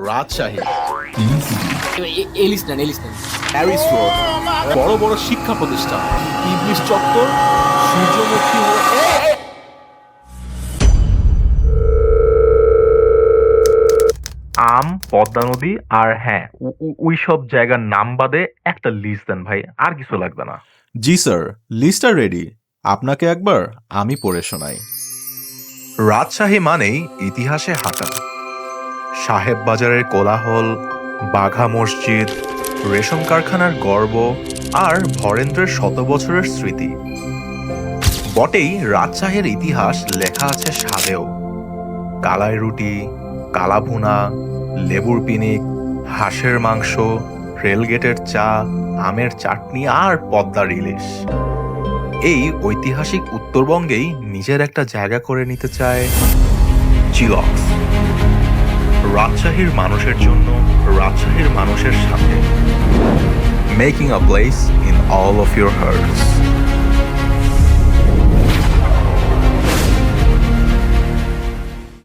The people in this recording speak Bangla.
রাজশাহী, এলিস নেন। প্যারিস রোড, বড় বড় শিক্ষা প্রতিষ্ঠান, ইবলিশ চত্বর, সূর্যমুখী পদ্মা নদী আর হ্যাঁ ওই সব জায়গার নাম বাদে একটা লিস্ট দেন ভাই, আর কিছু লাগবে না। জি স্যার, লিস্টটা রেডি। আপনাকে একবার আমি পড়ে শোনাই। রাজশাহী মানেই ইতিহাসে হাঁটা। সাহেব বাজারের কোলাহল, বাঘা মসজিদ, রেশম কারখানার গর্ব আর ভরেন্দ্রের শত বছরের স্মৃতি। বটেই, রাজশাহীর ইতিহাস লেখা আছে স্বাদেও। কালাই রুটি, কালাভুনা, লেবুর পিনিক, হাঁসের মাংস, রেলগেটের চা, আমের চাটনি আর পদ্মার ইলিশ। এই ঐতিহাসিক উত্তরবঙ্গেই নিজের একটা জায়গা করে নিতে চায় চিলক্স। রাজশাহীর মানুষের জন্য, রাজশাহীর মানুষের সাথে, making a place in all of your hertz.